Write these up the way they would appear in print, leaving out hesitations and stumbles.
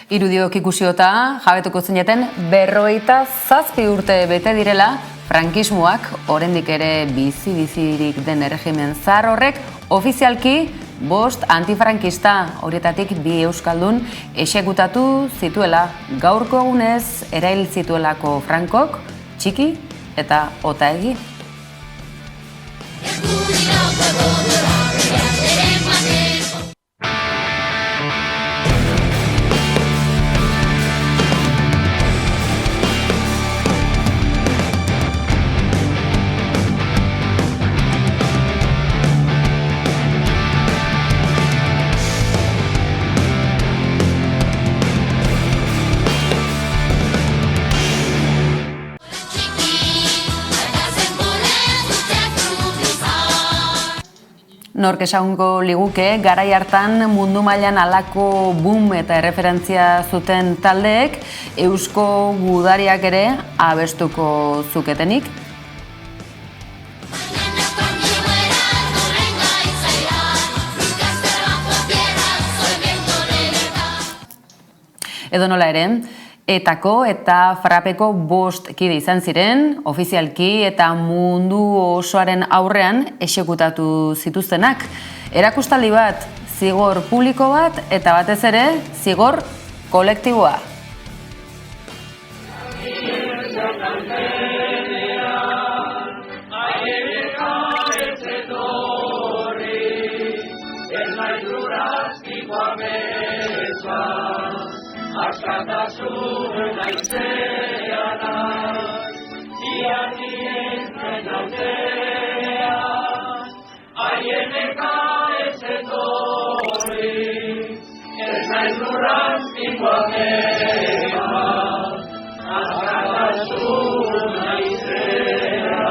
Irudiok ikusiota, jabetuko zineten 57 urte bete direla, frankismoak oraindik ere bizirik den erregimen zahar horrek ofizialki 5 antifrankista horietatik 2 euskaldun exekutatu zituela. Gaurko egunez erail zituelako Frankok, Txiki eta Otaegi. Nork esango liguke, garai hartan mundu mailan halako boom eta erreferentzia zuten taldeek eusko gudariak ere abestuko zuketenik. Edo nola ere, Etako eta Frapeko 5 kide izan ziren, ofizialki eta mundu osoaren aurrean exekutatu zituztenak. Erakustaldi bat, zigor publiko bat eta batez ere, zigor kolektiboa. Askatasun aizeana, ziatien nauzea, aieneka ez etorri, ez naiz lurrazpikoa mea, askatasun aizea.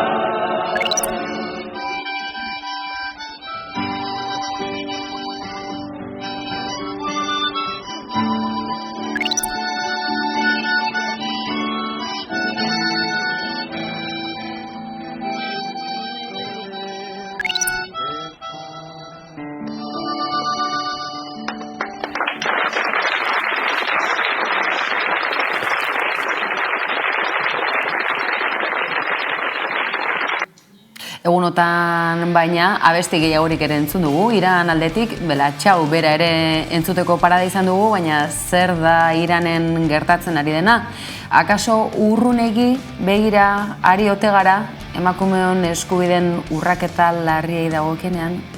Egunotan baina abesti gehiagorik ere entzun dugu, Iran aldetik, Txau bera ere entzuteko parada izan dugu, baina zer da Iranen gertatzen ari dena? Akaso urrunegi begira ari ote gara emakumeon eskubideen urraketa larriei dagokienean?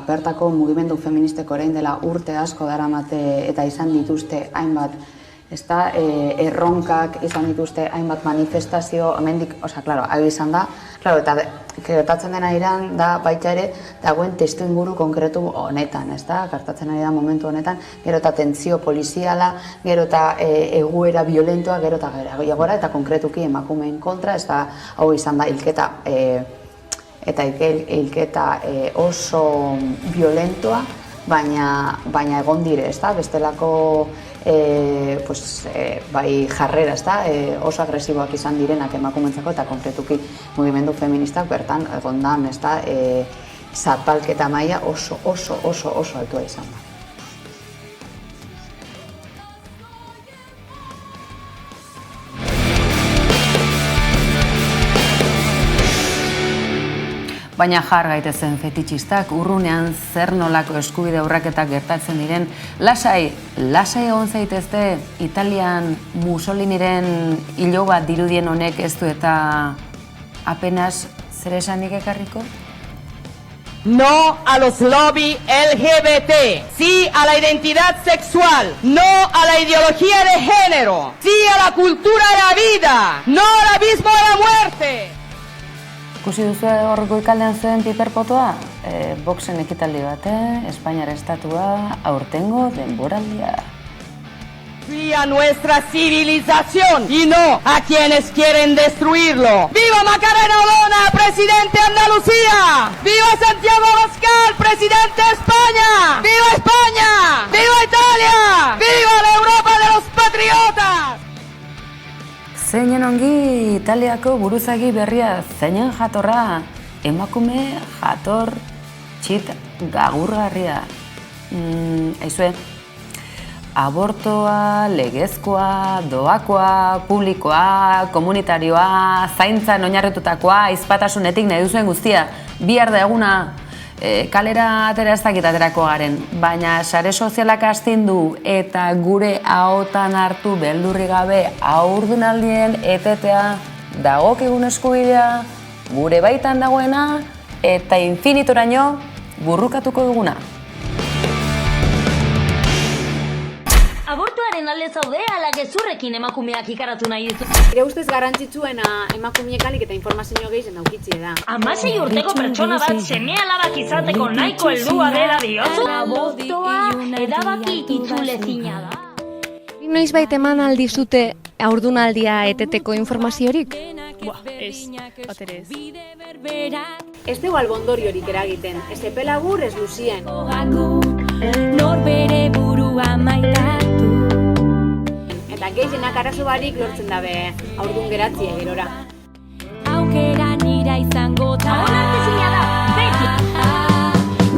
Bertako mugimendu feministeko orain dela urte asko daramate eta izan dituzte hainbat erronkak, izan dituzte hainbat manifestazio, hemendik, hau izan da, eta gertatzen dena Iran da baita ere dagoen testuinguru konkretu honetan, gertatzen ari da momentu honetan, gero eta tentsio poliziala, gero eta egoera violentoa, gero eta gora eta konkretuki emakumeen kontra, hau izan da hilketa eta hilketa oso violentoa, baina egon dire, bestelako bai jarrera, oso agresiboak izan direnak emakumentzako eta konkretuki mugimendu feministak bertan egondan, zapalketa maila oso altua izan da. Baina jar gaitezen fetitxistak, urrunean zer nolako eskubide urraketak gertatzen diren, lasai egon zaitezte Italian Mussoliniren hilo bat dirudien honek ez du eta apenas zer esanik ekarriko? No a los lobby LGBT, sí a la identidad sexual, no a la ideología de género, sí a la cultura de la vida, no al abismo de la muerte. Ikusi duzu horreko ikaldean zuen piperpotoa? Boxen ekitaldi bat, Espainiar estatua, aurtengo denboraldia. Sí a nuestra civilización y no a quienes quieren destruirlo. ¡Viva Macarena Olona, presidente de Andalucía! ¡Viva Santiago Abascal, presidente de España! ¡Viva España! ¡Viva Italia! ¡Viva la Europa de los patriotas! Zeinen ongi Italiako buruzagi berria zeinen jatorra, emakume jator txit gagurgarria. Aizue, abortoa, legezkoa, doakoa, publikoa, komunitarioa, zaintzan oinarritutakoa, aizpatasunetik nahi duzuen guztia. Bihar da eguna kalera atera ez dakit aterako garen, baina sare sozialak astindu eta gure ahotan hartu beldurri gabe haurdunaldien etetea dagokigun eskubidea, gure baitan dagoena eta infinitoraino burrukatuko duguna. Abortuaren alde zaude, ala gezurrekin emakumeak ikaratu nahi ditu. Nire ustez garrantzitsuena emakumeek alik eta informazio gehien daukitzie da. 16 urteko pertsona bat seme-alabak izateko nahiko heldua dela diozu? Abortoa edabaki itzulezina da. Noizbait eman aldizute haurdunaldia eteteko informaziorik? Ez, batere ez. Ez dugu albondoriorik eragiten, ez epe labur ez luzien. Norbere burua maitatu. Eta gehienak arazo barik lortzen dabe haurdun geratzie gerora. Aukera nira izango da. Onartezina da, beti!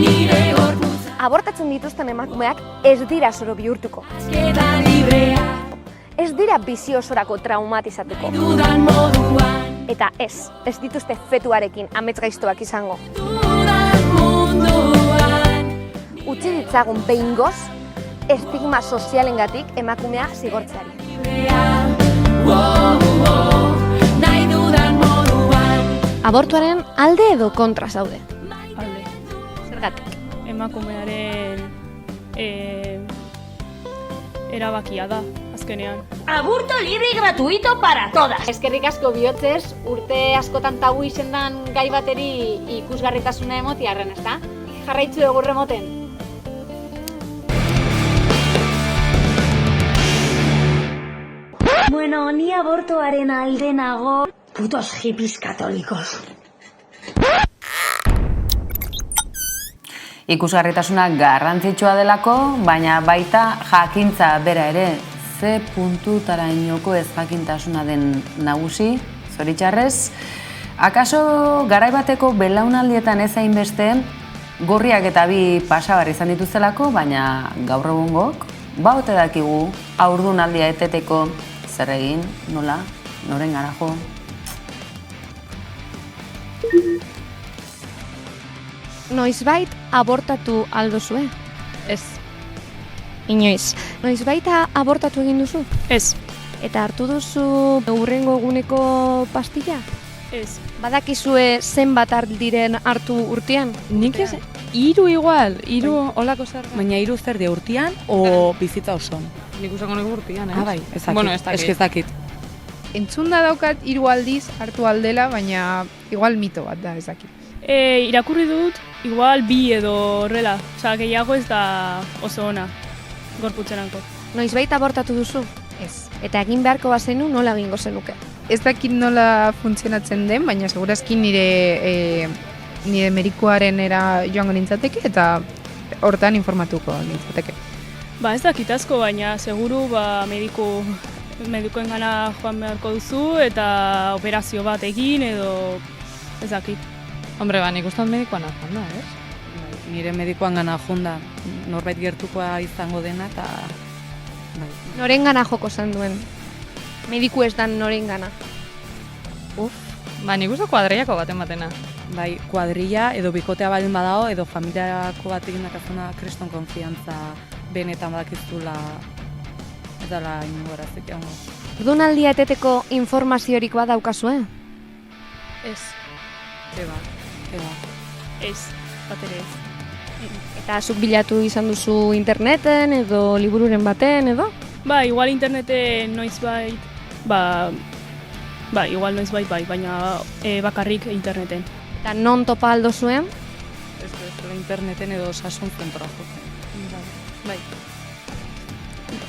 Nire gorputza Abortatzen dituzten emakumeak ez dira zoro bihurtuko. azkeda librea. Ez dira bizi osorako traumatizatuko. Dudan moduan. Eta ez dituzte fetuarekin amets gaiztoak izango. Dudan munduan. Utzi ditzagun behingoz, estigma sozialengatik emakumea zigortzeari. Nahi dudan moduan. Abortuaren alde edo kontra zaude? Alde. Zergatik? Emakumearen erabakia da, azkenean. Aborto libre y gratuito para todas. Eskerrik asko bihotzez, urte askotan tabu izendan gai bateri ikusgarritasuna emotiarren, ezta? Jarraitzu egurre moten. Bueno, ni abortoaren alde nago. Putos hippies katolikos. Ikusgarritasuna garrantzitsua delako, baina baita jakintza bera ere, ze puntutarainoko ez jakintasuna den nagusi, zoritxarrez. Akaso garaibateko belaunaldietan ez hainbeste, gorriak eta bi pasabar izan dituztelako, baina gaur egungok, baute dakigu haurdunaldia eteteko zer egin, nola, noren garajo. Noizbait abortatu aldozue? Ez, Inoiz. Noizbait abortatu egin duzu? ez, Eta hartu duzu hurrengo eguneko pastilla? ez. Badakizue zenbat diren hartu urtean? Nik ez, 3 igual, 3 olako zer. Baina 3 zer de urtean o bizitza osoan? Nik usango nik urtean, ez? Bai, ezakit. Bueno, ez dakit. Eske ezakit. Entzunda daukat 3 aldiz hartu aldela, baina igual mito bat da, ezakit. Irakurri dut, igual 2 edo horrela. Osa, gehiago ez da oso ona, gorputzeranko. Noizbait abortatu duzu? Ez. Eta egin beharko bazenu nola egingo zenuke? Ez dakit nola funtzionatzen den, baina segurazki nire medikuaren era joango nintzateke eta hortan informatuko nintzateke. Ba, ez dakit asko, baina seguru medikoen gana joan beharko duzu eta operazio bat egin edo ez dakit. Hombre, nik uste dut medikoan joan da, ez? Nire medikoan gana joan da, norbait gertukoa izango dena eta... Bai. Noren gana joko zen duen? Mediku ez dan noren gana? Nik uste kuadriako baten batena. Bai, kuadrilla edo bikotea baldin badao edo familiako bat egin dakazuna kriston konfiantza benetan badakizula ez dela ingorazik egongo. Haurdunaldia eteteko informaziorik badaukazue? Ez, Eba. ez, batere ez. Eta zuk bilatu izan duzu interneten edo libururen baten edo? Ba, igual interneten noizbait, igual noizbait bai, baina bakarrik interneten. Eta non topa aldo zuen? Ez interneten edo osasun zentroa jotzen. Bai.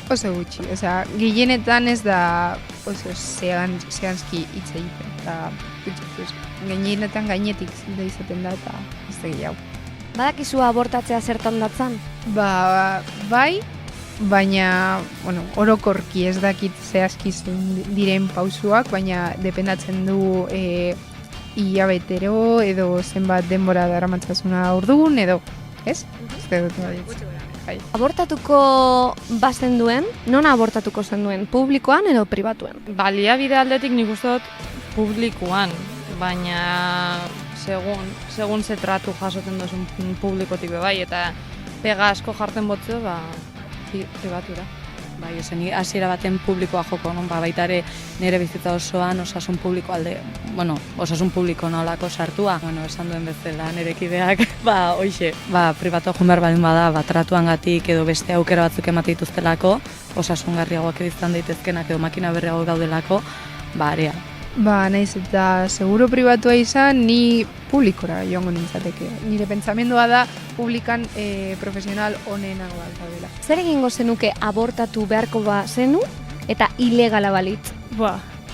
Oso gutxi, osea, gehienetan ez da oso zehanzki hitz egiten. Eta gehienetan gainetik zide izaten da eta ez da gehiago. Badakizu abortatzea zertan datzan? Bai, baina, bueno, orokorki ez dakit zehazki zein diren pausuak, baina dependatzen du hilabetero edo zenbat denbora daramatzazuna ordun edo, ez? Uste dut bai. Abortatuko bazen duen, non abortatuko zen duen, publikoan edo pribatuen? Baliabide aldetik nik uste dut publikoan, baina segun ze tratu jasoten duzun publikotik bai, eta pega asko jartzen botzu, pribatura. Bai, esan hasiera baten publikoa joko, non? Baita ere nire bizitza osoan osasun publiko osasun publiko nolako sartua. Esan duen bezala nire kideak, hoxe, pribatua joan behar badin bada, tratuangatik edo beste aukera batzuk emate dituztelako, osasungarriagoak izan daitezkenak edo makina berriago daudelako, area. Naiz eta seguro pribatua izan, ni publikora joango nintzateke. Nire pentsamendua da publikan profesional onenagoak daudela. Zer egingo zenuke abortatu beharko zenu eta ilegala balitz?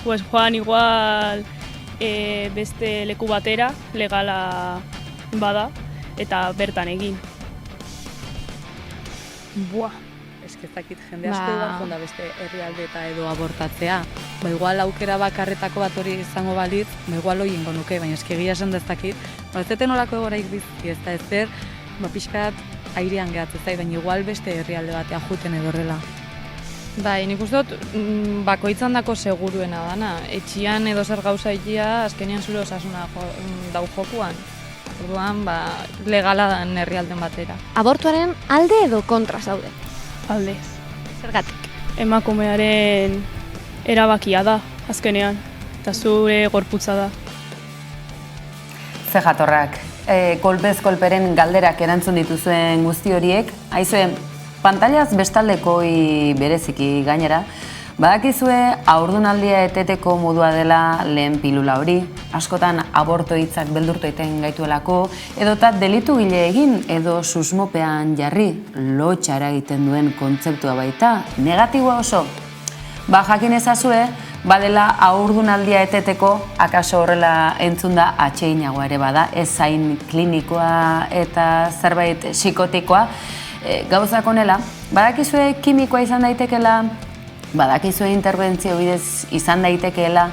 Pues joan igual beste leku batera, legala bada, eta bertan egin. Ez dakit jende asko egon da beste herrialdeta edo abortatzea. Igual aukera bakarretako bat hori izango balitz, igual hori ingo nuke, baina egia esan dezakit. Ez deten olako egoraik bizki, ez da ezer, pixkat airean gehatzen zai, baina igual beste herrialde batea juten edo horrela. Bai, nik uste dut bakoitzan dako seguruena dana. Etxian edo zer gauza egia, azkenean zure osasuna dau jokuan. Orduan, legala da herrialden batera. Abortuaren alde edo kontra zaude? Alde. Zergatik? Emakumearen erabakia da, azkenean, eta zure gorputza da. Ze jatorrak, kolpez kolperen galderak erantzun dituzuen guzti horiek, aizue, pantailaz bestaldekoi bereziki gainera, badakizue haurdunaldia eteteko modua dela lehen pilula hori, askotan aborto hitzak beldurtu egiten gaituelako, edota delitu gile egin edo susmopean jarri, lotxara egiten duen kontzeptua baita, negatiboa oso. Jakin ezazue, badela haurdunaldia eteteko, akaso horrela entzun da atseinagoa ere bada, ez zain klinikoa eta zerbait psikotikoa, gauzak honela, badakizue kimikoa izan daitekela, badakizue interbentzio bidez izan daitekeela,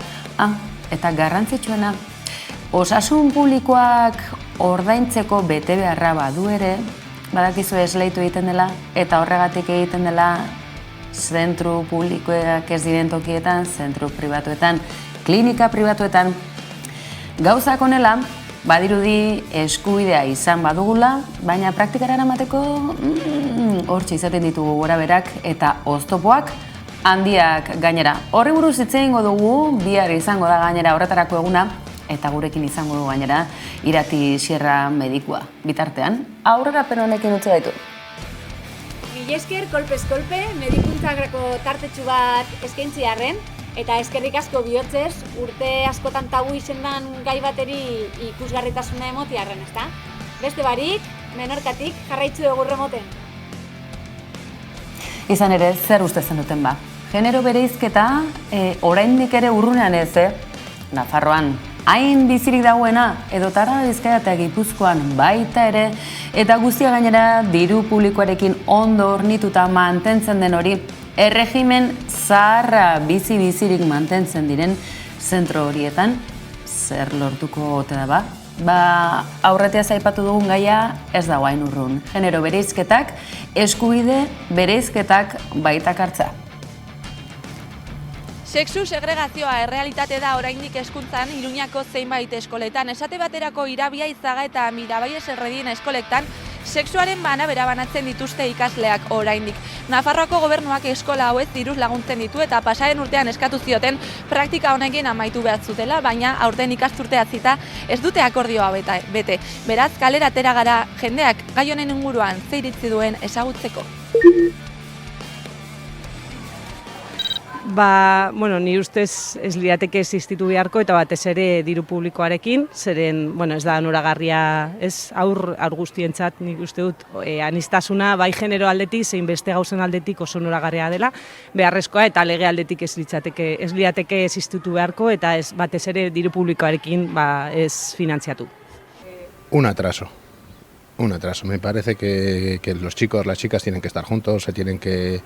eta garrantzitsuena, osasun publikoak ordaintzeko bete beharra badu ere, badakizue esleitu egiten dela, eta horregatik egiten dela zentru publikoak ez diren tokietan, zentru pribatuetan, klinika pribatuetan. Gauzak honela, badirudi eskubidea izan badugula, baina praktikara eramateko hortxe izaten ditugu goraberak eta oztopoak handiak gainera. Horri buruz hitz egingo dugu, bihar izango da gainera horretarako eguna, eta gurekin izango du gainera Irati Sierra medikua. Bitartean, aurrerapen honekin utzi gaitu. Milesker, kolpez kolpe, medikuntzako tartetxu bat eskaintzi arren, eta eskerrik asko bihotzez, urte askotan tabu izendan gai bateri ikusgarritasuna emoti arren, ezta? Beste barik, menorkatik jarraitzu egurre moten. Izan ere, zer uste zen duten ba? Genero bereizketa, oraindik ere urrunean ez, Nafarroan, hain bizirik dagoena, edotara Bizkaia eta Gipuzkoan baita ere, eta guztia gainera diru publikoarekin ondo hornituta mantentzen den hori, erregimen zaharra bizirik mantentzen diren zentro horietan, zer lortuko ote da ba? Aurretiaz aipatu dugun gaia ez dago hain urrun. Genero bereizketak, eskubide bereizketak baitak hartza. Sexu segregazioa errealitate da oraindik hezkuntzan Iruñako zeinbait eskoletan. Esate baterako Irabia, Izaga eta Mirabaia Zerredien eskoletan sexuaren banabera banatzen dituzte ikasleak oraindik. Nafarroako gobernuak eskola hauez diruz laguntzen ditu eta pasaren urtean eskatu zioten praktika honekin amaitu behar zutela, baina aurten ikasturte hasita ez dute akordioa bete. Beraz, kalera atera gara jendeak gai honen inguruan ze iritzi duen ezagutzeko. Ni ustez ez lirateke existitu beharko eta batez ere diru publikoarekin, zeren, ez da noragarria, ez aur guztientzat nik uste dut aniztasuna bai genero aldetik, zein beste gauzen aldetik oso noragarria dela, beharrezkoa eta lege aldetik ez lirateke existitu beharko eta ez batez ere diru publikoarekin ez finantziatu. Un atraso. Un atraso. Me parece que los chicos, las chicas tienen que estar juntos, se tienen que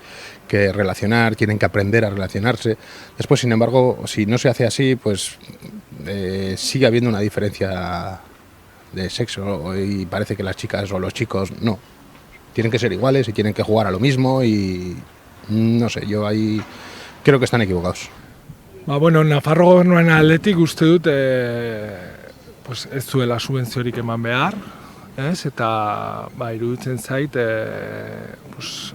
relacionar, tienen que aprender a relacionarse. Después, sin embargo, si no se hace así, pues sigue habiendo una diferencia de sexo y parece que las chicas o los chicos no. Tienen que ser iguales y tienen que jugar a lo mismo y no sé, yo ahí creo que están equivocados. Bueno, Nafarro gobernuaren aldetik uste dut pues ez duela subentziorik eman behar, ez? Eta iruditzen zait pues,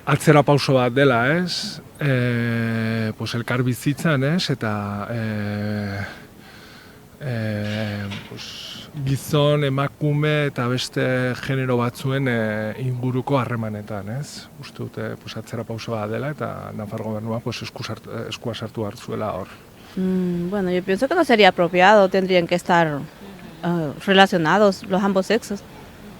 atzera pauso bat dela, ez? Pues elkar bizitzan, ez? Eta pues, gizon, emakume eta beste genero batzuen inguruko harremanetan, ez? Uste dute pues, atzera pauso bat dela eta Nafar gobernua pues, eskua sartu hartzuela hor. Bueno, yo pienso que no sería apropiado, tendrían que estar relacionados los ambos sexos.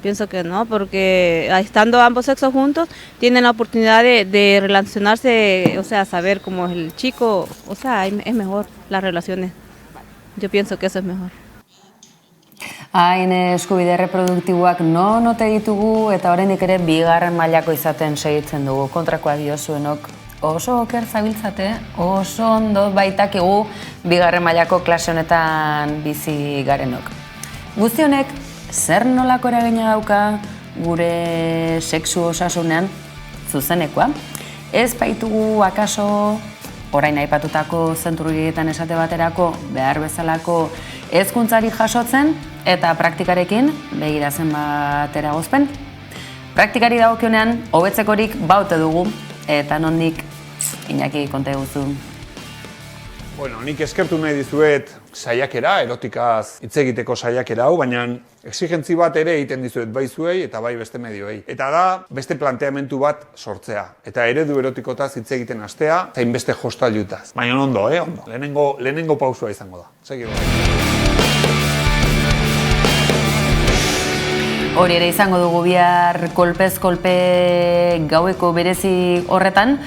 Pienso que no, porque estando ambos sexos juntos tienen la oportunidad de relacionarse, o sea, saber cómo es el chico, o sea, es mejor las relaciones. Yo pienso que eso es mejor. Hain eskubide reproduktiboak ote ditugu eta oraindik ere bigarren mailako izaten segitzen dugu. Kontrakoa diozuenok oso oker zabiltzate, oso ondo baitakigu bigarren mailako klase honetan bizi garenok. Guzti honek zer nolako eragina dauka gure sexu osasunean zuzenekoa? Ez baitugu akaso orain aipatutako zentrugietan esate baterako behar bezalako hezkuntzari jasotzen eta praktikarekin begira zenbat eragozpen. Praktikari dagokionean hobetzekorik baute dugu eta nondik Iñaki konta eguzu. Bueno, nik eskertu nahi dizuet saiakera, erotikaz hitz egiteko saiakera hau, baina exigentzi bat ere egiten dizuet bai zuei eta bai beste medioei. Eta da beste planteamendu bat sortzea. Eta eredu erotikotaz hitz egiten hastea, zain beste jostailutaz. Baina ondo, ondo. Lehenengo pausua izango da. Segidu. Hori ere izango dugu bihar kolpez kolpe gaueko berezi horretan,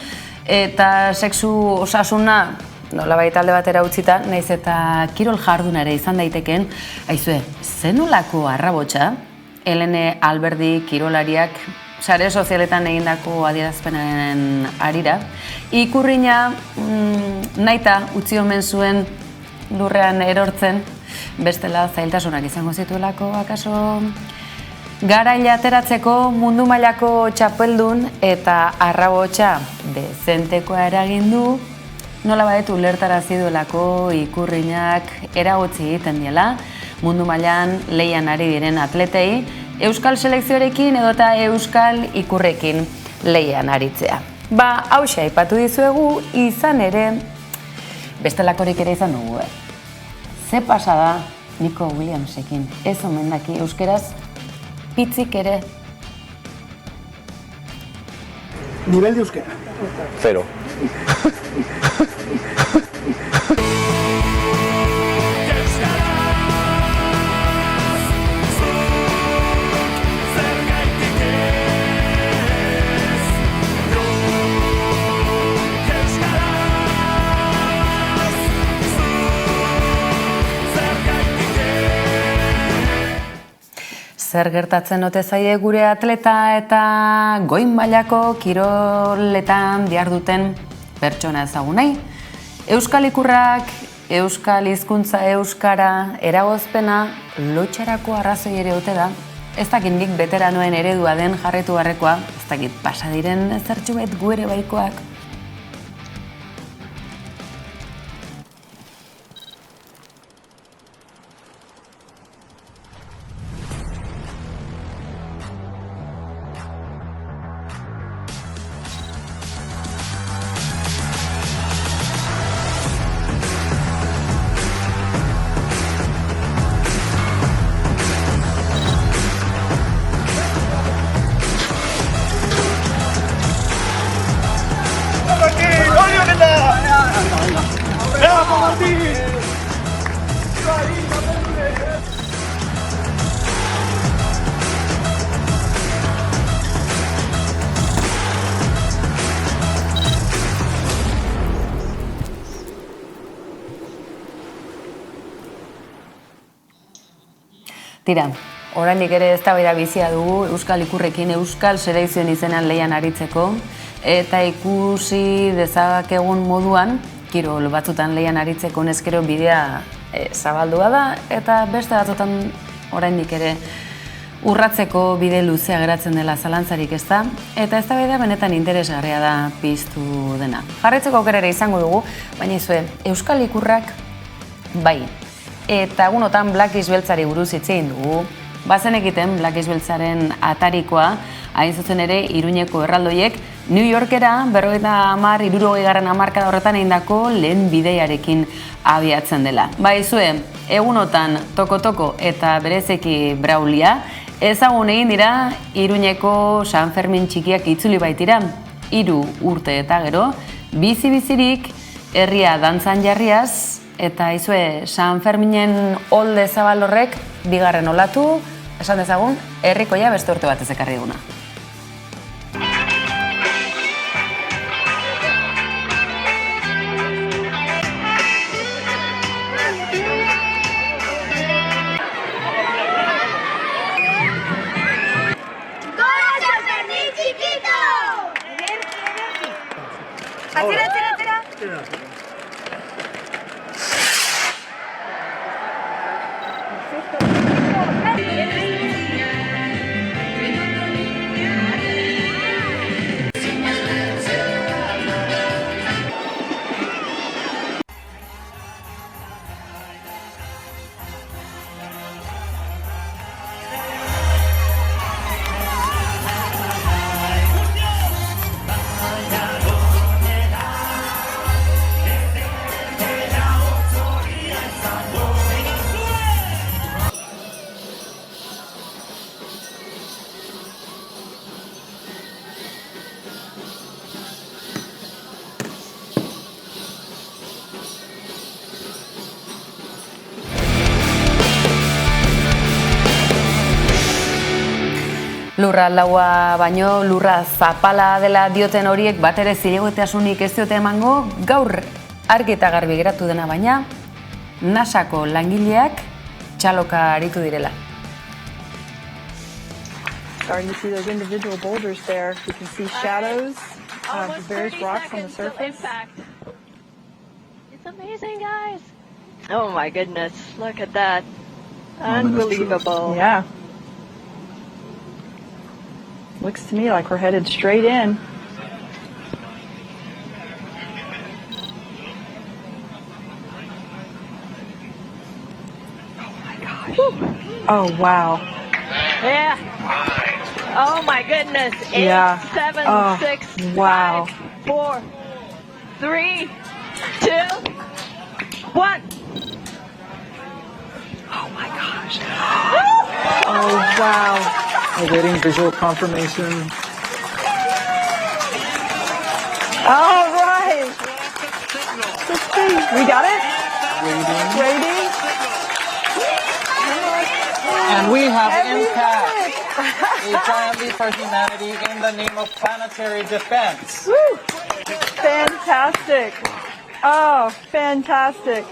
eta sexu osasuna nolabait alde batera utzita, naiz eta kirol jarduna ere izan daitekeen, aizue, zenolako arrabotsa, Helene Alberdi kirolariak sare sozialetan egindako adierazpenaren arira, ikurrina naita utzi omen zuen lurrean erortzen, bestela zailtasunak izango zituelako, akaso garaile ateratzeko mundu mailako txapeldun eta arrabotsa dezentekoa eragin du, nolabait ulertarazi duelako ikurrinak eragotzi egiten diela, mundu mailan lehian ari diren atletei, euskal selekzioarekin edota euskal ikurrekin lehian aritzea. Hauxe aipatu dizuegu, izan ere, bestelakorik ere izan dugu. Ze pasada Nico Williamsekin, ez omen daki euskeraz, pitzik ere. Nivel de euskera. 0. Zer gertatzen ote zaie gure atleta eta goi mailako kiroletan diharduten pertsona ezagunei? Euskal ikurrak, euskal hizkuntza euskara, eragozpena, lotxarako arrazoi ere ote da. Ez dakit nik beteranoen eredua den jarretu barrekoa, ez dakit pasa diren zertxu bet gu ere baikoak. Tira, oraindik ere eztabaida bizia dugu Euskal Ikurrekin Euskal Selekzioen izenean lehian aritzeko, eta ikusi dezakegun moduan, kirol batzutan lehian aritzeko neskero bidea zabaldua da, eta beste batzutan oraindik ere urratzeko bide luzea geratzen dela zalantzarik ez da, eta eztabaida benetan interesgarria da piztu dena. Jarraitzeko aukera ere izango dugu, baina izue, Euskal Ikurrak bai, eta egunotan Blackish beltzari buruz hitz egin dugu, bazen egiten Blackish beltzaren atarikoa, hain zuzen ere Iruñeko erraldoiek New Yorkera 50-60 hamarkada horretan egindako lehen bideiarekin abiatzen dela. Baizue, egunotan toko-toko eta berezeki Braulia, ezagun egin dira Iruñeko San Fermin txikiak itzuli baitira, 3 urte eta gero, bizi-bizirik herria dantzan jarriaz, eta izue San Ferminen olde zabal horrek bigarren olatu, esan dezagun, herrikoia beste urte batez ekarri duguna. Lurra laua baino lurra zapala dela dioten horiek bat ere zilegotasunik ez diote emango, gaur argi eta garbi geratu dena baina NASAko langileak txaloka aritu direla. Starting to see those individual boulders there. You can see shadows of the various rocks on the surface. It's amazing, guys. Oh my goodness, look at that. Unbelievable. Yeah. Looks to me like we're headed straight in. Oh my gosh. Woo. Oh wow. Yeah. Oh my goodness. 8, 7, 6, wow. 5, 4, 3, 2, 1. Oh my gosh. Oh wow. Awaiting visual confirmation. All right. Let's see. We got it? Waiting. And we have Impact, a triumphant for humanity in the name of planetary defense. Woo. Fantastic. Oh, fantastic.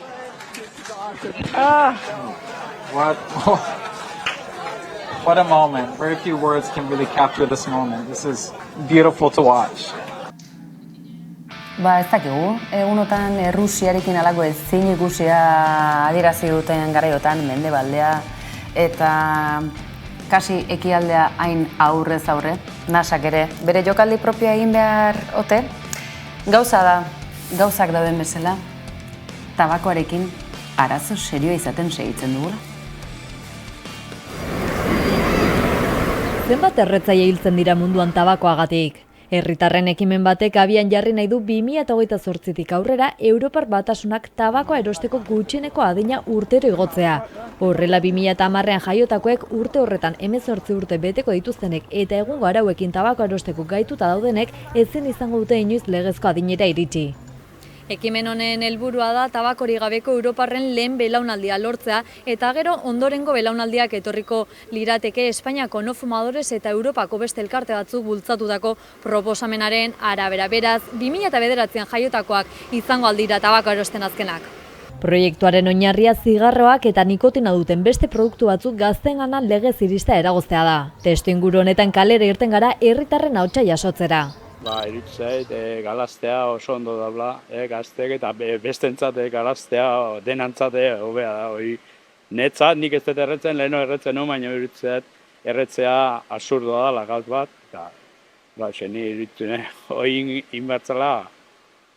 What a moment. Very few words can really capture this moment. This is beautiful to watch. Ez dakigu, egunotan Errusiarekin alako ezin ikusia adierazi duten garaiotan mendebaldea eta kasi ekialdea hain aurrez aurre, NASAk ere bere jokaldi propioa egin behar ote, gauza da, gauzak dauden bezala, tabakoarekin arazo serioa izaten segitzen dugula. Zenbat erretzaile hiltzen dira munduan tabakoagatik? Herritarren ekimen batek abian jarri nahi du 2028tik aurrera Europar Batasunak tabakoa erosteko gutxieneko adina urtero igotzea. Horrela 2010ean jaiotakoek urte horretan 18 urte beteko dituztenek eta egungo arauekin tabakoa erosteko gaituta daudenek ezin izango dute inoiz legezko adinera iritsi. Ekimen honen helburua da tabakori gabeko Europarren lehen belaunaldia lortzea eta gero ondorengo belaunaldiak etorriko lirateke Espainiako no fumadores eta Europako beste elkarte batzuk bultzatutako proposamenaren arabera. Beraz, 2009an jaiotakoak izango aldira tabako erosten azkenak. Proiektuaren oinarria zigarroak eta nikotina duten beste produktu batzuk gazteengana legez irista eragoztea da. Testuinguru honetan kalera irten gara herritarren ahotsa jasotzera. Irutzeit, galaztea oso ondo dabla, gazteek eta bestentzat galaztea denantzat hobea da. Netzat nik ez dut erretzen, leheno erretzen no, baina irutzeit erretzea absurdoa dela gauz bat. Eta, zeni irutzen, hori inbertzela,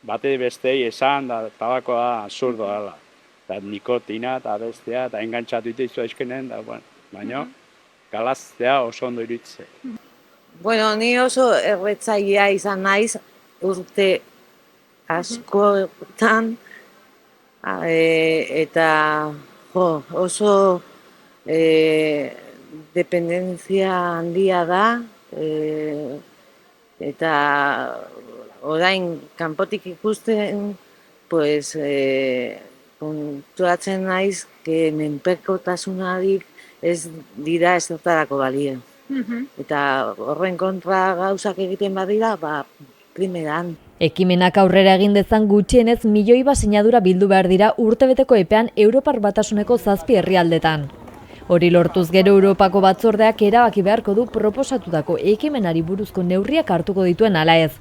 bate bestei esan, da tabakoa absurdoa dela. Eta nikotina eta bestea, eta engantzatu itizu eskenen, baina galaztea oso ondo irutzeit. Bueno, ni oso erretzailea izan naiz urte askotan eta oso dependentzia handia da eta orain kanpotik ikusten pues konturatzen naiz menpekotasunarik ez dira ezertarako balio. Eta horren kontra gauzak egiten badira, primeran. Ekimenak aurrera egin dezan gutxienez 1 milioi sinadura bildu behar dira urtebeteko epean Europar Batasuneko 7 herrialdetan. Hori lortuz gero Europako batzordeak erabaki beharko du proposatutako ekimenari buruzko neurriak hartuko dituen ala ez.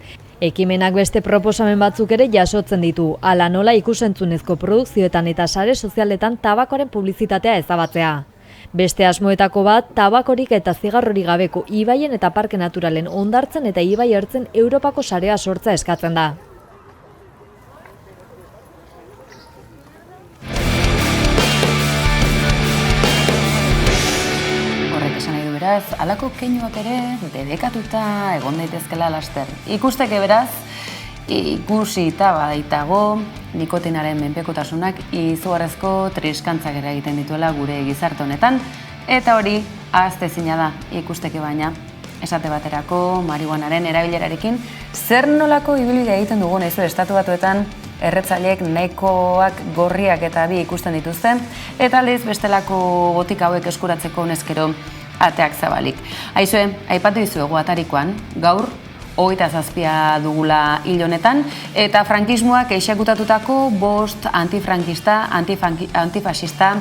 Ekimenak beste proposamen batzuk ere jasotzen ditu, hala nola ikusentzunezko produkzioetan eta sare sozialetan tabakoaren publizitatea ezabatzea. Beste asmoetako bat, tabakorik eta zigarrorik gabeko ibaien eta parke naturalen hondartzen eta ibai ertzen Europako sarea sortza eskatzen da. Horrek esan nahi du beraz, halako keinuak ere debekatuta egon daitezkela laster. Ikusteke beraz, ikusita badaitago nikotinaren menpekotasunak izugarrizko triskantzak eragiten dituela gure gizarte honetan, eta hori ahaztezina da ikusteke baina. Esate baterako marihuanaren erabilerarekin zer nolako ibilbidea egiten dugun estatu batuetan erretzaileek nahikoak gorriak eta bi ikusten dituzten, eta aldiz bestelako botika hauek eskuratzeko honezkero ateak zabalik. Aizue, aipatu dizuegu atarikoan, gaur 27 dugula hil honetan, eta frankismoak exekutatutako 5 antifrankista, antifasista,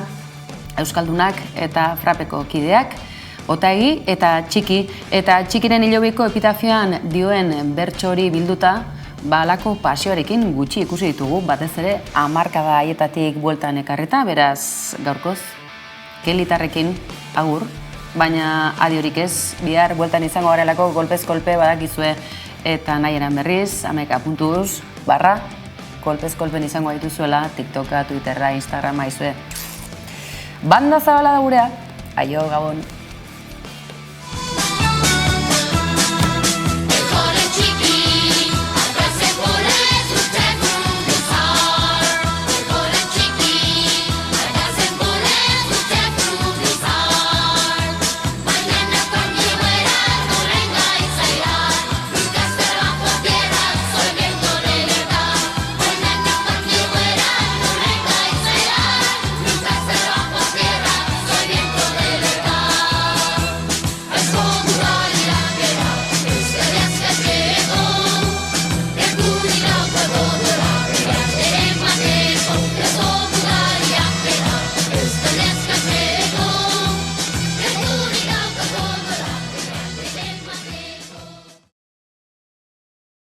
euskaldunak eta frapeko kideak, Otaegi eta Txiki, eta Txikiren hilobiko epitafioan dioen bertso hori bilduta, halako pasioarekin gutxi ikusi ditugu, batez ere 10 haietatik bueltan ekarrita, beraz gaurkoz, kelitarrekin agur, baina adiorik ez, bihar bueltan izango garelako golpez kolpe badakizue, eta nahi eran berriz, 11.uz, golpez kolpen izango dituzuela, TikToka, Twitterra, Instagrama izue. Banda zabala da gurea, aio Gabon!